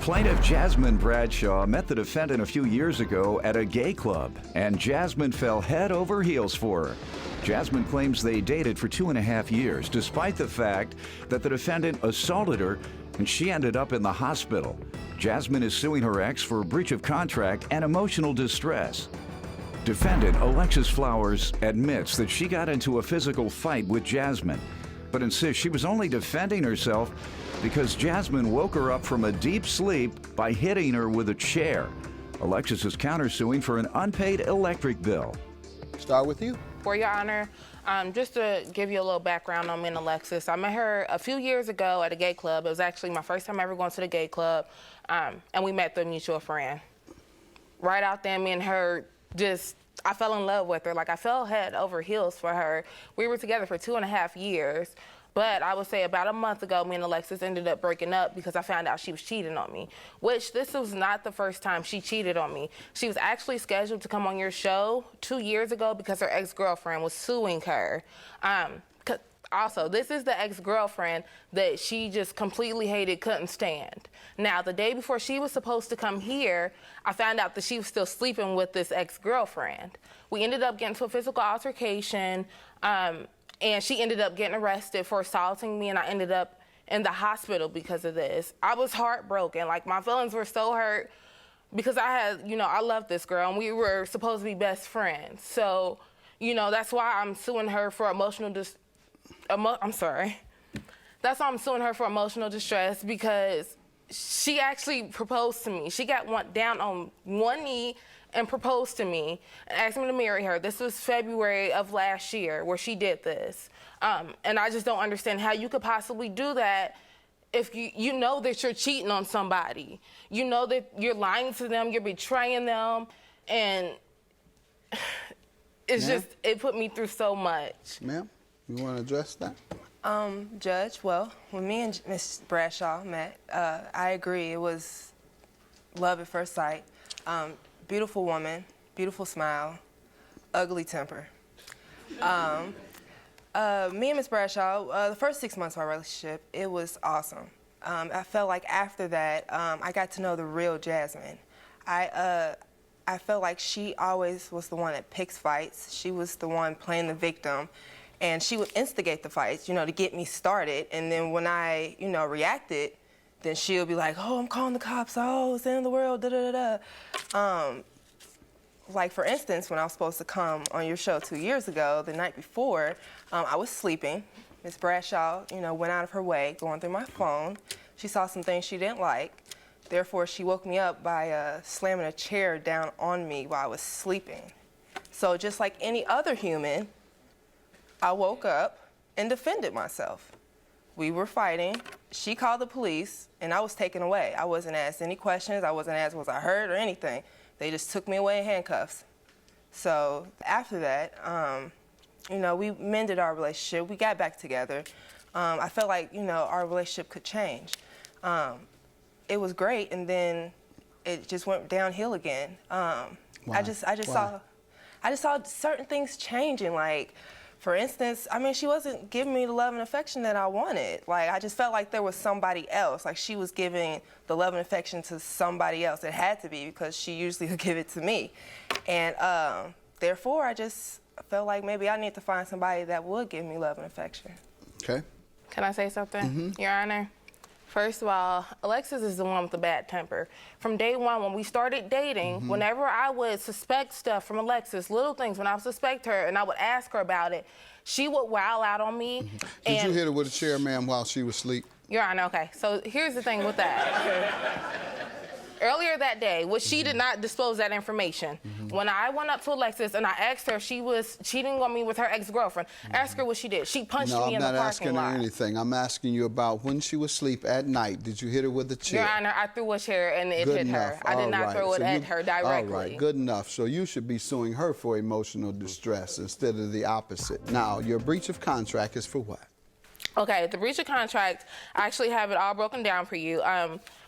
Plaintiff Jasmine Bradshaw met the defendant a few years ago at a gay club, and Jasmine fell head over heels for her. Jasmine claims they dated for 2.5 years, despite the fact that the defendant assaulted her and she ended up in the hospital. Jasmine is suing her ex for breach of contract and emotional distress. Defendant Alexis Flowers admits that she got into a physical fight with Jasmine, but insists she was only defending herself because Jasmine woke her up from a deep sleep by hitting her with a chair. Alexis is countersuing for an unpaid electric bill. Start with you. For Your Honor, just to give you a little background on me and Alexis, I met her a few years ago at a gay club. It was actually my first time ever going to the gay club, and we met through a mutual friend. Right out there, me and her I fell in love with her. Like, I fell head over heels for her. We were together for 2.5 years. But I would say about a month ago, me and Alexis ended up breaking up because I found out she was cheating on me, which this was not the first time she cheated on me. She was actually scheduled to come on your show 2 years ago because her ex-girlfriend was suing her. Also, this is the ex-girlfriend that she just completely hated, couldn't stand. Now, the day before she was supposed to come here, I found out that she was still sleeping with this ex-girlfriend. We ended up getting to a physical altercation, and she ended up getting arrested for assaulting me, and I ended up in the hospital because of this. I was heartbroken. Like, my feelings were so hurt because I loved this girl, and we were supposed to be best friends. So, that's why I'm suing her for That's why I'm suing her for emotional distress, because she actually proposed to me. She got down on one knee and proposed to me and asked me to marry her. This was February of last year where she did this. And I just don't understand how you could possibly do that if you know that you're cheating on somebody. You know that you're lying to them, you're betraying them, and it put me through so much. Ma'am, you want to address that? Judge, well, when me and Ms. Bradshaw met, I agree, it was love at first sight. Beautiful woman, beautiful smile, ugly temper. Me and Ms. Bradshaw, the first 6 months of our relationship, it was awesome. I felt like after that, I got to know the real Jasmine. I felt like she always was the one that picks fights. She was the one playing the victim, and she would instigate the fights, to get me started. And then when I, reacted, then she'll be like, oh, I'm calling the cops, oh, it's the end of the world, da-da-da-da. Like, for instance, when I was supposed to come on your show 2 years ago, the night before, I was sleeping. Ms. Bradshaw, went out of her way, going through my phone. She saw some things she didn't like. Therefore, she woke me up by slamming a chair down on me while I was sleeping. So just like any other human, I woke up and defended myself. We were fighting. She called the police, and I was taken away. I wasn't asked any questions. I wasn't asked, was I hurt or anything. They just took me away in handcuffs. So after that, we mended our relationship. We got back together. I felt like, our relationship could change. It was great, and then it just went downhill again. I just saw certain things changing. Like, for instance, she wasn't giving me the love and affection that I wanted. Like, I just felt like there was somebody else. Like, she was giving the love and affection to somebody else. It had to be, because she usually would give it to me. And therefore, I just felt like maybe I need to find somebody that would give me love and affection. Okay. Can I say something, Your Honor? First of all, Alexis is the one with the bad temper. From day one, when we started dating, whenever I would suspect stuff from Alexis, little things, when I would suspect her and I would ask her about it, she would wow out on me. Did you hit her with a chair, ma'am, while she was asleep? Your Honor, okay. So here's the thing with that. Earlier that day, which she did not disclose that information, when I went up to Alexis and I asked her if she was cheating on me with her ex-girlfriend, ask her what she did. She punched me in the parking lot. No, I'm not asking her anything. I'm asking you about when she was asleep at night. Did you hit her with a chair? Your Honor, I threw a chair and it hit her. I did not throw it at her directly. All right, good enough. So you should be suing her for emotional distress instead of the opposite. Now, your breach of contract is for what? Okay, the breach of contract, I actually have it all broken down for you.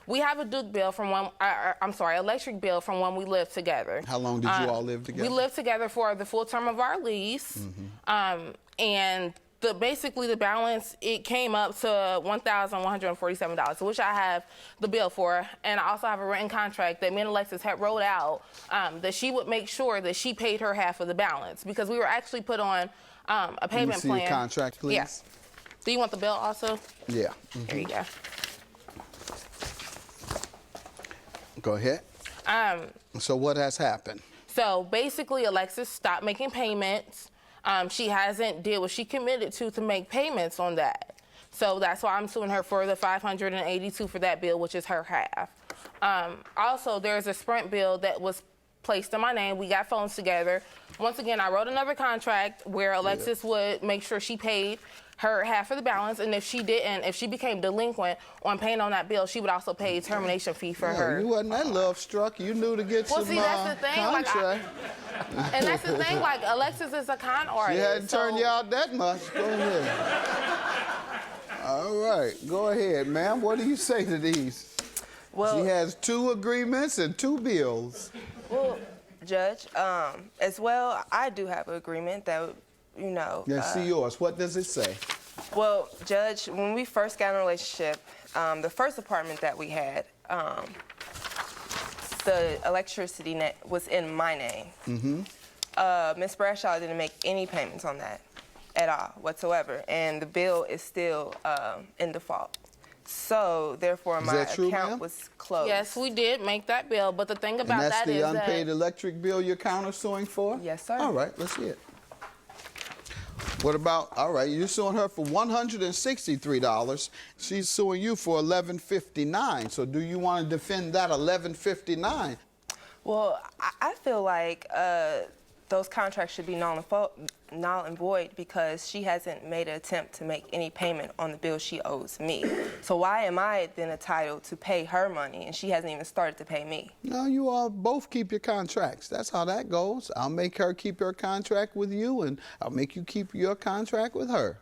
We have a Duke bill from when, electric bill from when we lived together. How long did you all live together? We lived together for the full term of our lease. And basically the balance, it came up to $1,147, which I have the bill for. And I also have a written contract that me and Alexis had wrote out that she would make sure that she paid her half of the balance, because we were actually put on a payment plan. Your contract, please? Yeah. Do you want the bill also? Yeah. There you go. Go ahead. So what has happened? So basically, Alexis stopped making payments. She hasn't did what she committed to make payments on that. So that's why I'm suing her for the $582 for that bill, which is her half. Also, there's a Sprint bill that was placed in my name. We got phones together. Once again, I wrote another contract where Alexis would make sure she paid her half of the balance, and if she didn't, if she became delinquent on paying on that bill, she would also pay a termination fee for her. You wasn't that love struck. You knew to get some see, that's the thing, contract. And that's the thing, like, Alexis is a con artist. She hadn't turned you out that much. Go ahead. All right, go ahead, ma'am. What do you say to these? Well, she has 2 agreements and 2 bills. Well, Judge, as well, I do have an agreement that, you know. Let's see yours. What does it say? Well, Judge, when we first got in a relationship, the first apartment that we had, the electricity net was in my name. Mm-hmm. Ms. Bradshaw didn't make any payments on that at all whatsoever, and the bill is still in default. So, therefore, my account was closed. Yes, we did make that bill, but the thing about that is that's the unpaid electric bill you're countersuing for? Yes, sir. All right, let's see it. What about, all right, you're suing her for $163. She's suing you for $1,159. So do you want to defend that $1,159? Well, I feel like those contracts should be null and void because she hasn't made an attempt to make any payment on the bill she owes me. So why am I then entitled to pay her money and she hasn't even started to pay me? No, you all both keep your contracts. That's how that goes. I'll make her keep her contract with you, and I'll make you keep your contract with her.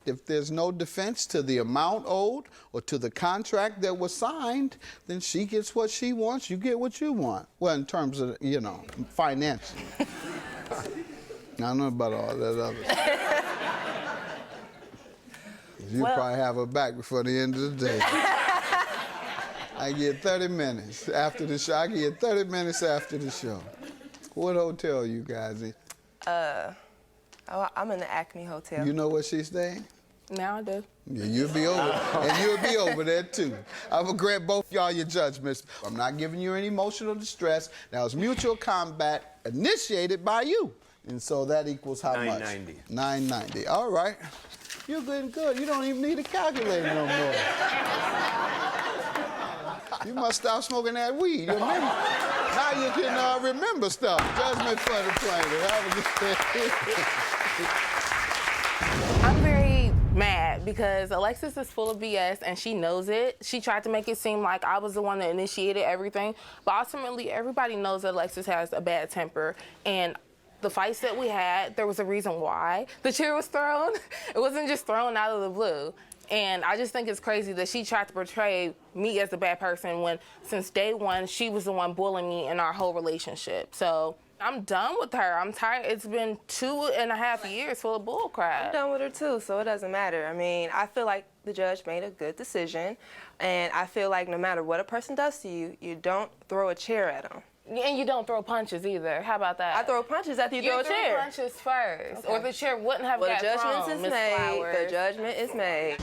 If there's no defense to the amount owed or to the contract that was signed, then she gets what she wants, you get what you want. Well, in terms of, you know, financially. I don't know about all that other stuff. You probably have her back before the end of the day. I get 30 minutes after the show. I get 30 minutes after the show. What hotel you guys in? I'm in the Acme Hotel. You know where she's staying? Now I do. Yeah, you'll be over, and you'll be over there too. I will grant both y'all your judgments. I'm not giving you any emotional distress. That was mutual combat initiated by you. And so that equals how much? $990. $990. All right. You're getting good. You don't even need a calculator no more. You must stop smoking that weed. You remember? Now you can remember stuff. Judgment for the plaintiff. I'm very mad because Alexis is full of BS and she knows it. She tried to make it seem like I was the one that initiated everything, but ultimately everybody knows that Alexis has a bad temper, and the fights that we had, there was a reason why the chair was thrown. It wasn't just thrown out of the blue. And I just think it's crazy that she tried to portray me as a bad person when since day one, she was the one bullying me in our whole relationship. So I'm done with her. I'm tired. It's been 2.5 years full of bull crap. I'm done with her too, so it doesn't matter. I mean, I feel like the judge made a good decision, and I feel like no matter what a person does to you, you don't throw a chair at them. And you don't throw punches either. How about that? I throw punches after you throw a chair. You throw punches first, Okay. or the chair wouldn't have got thrown, The judgment is made. The judgment is made.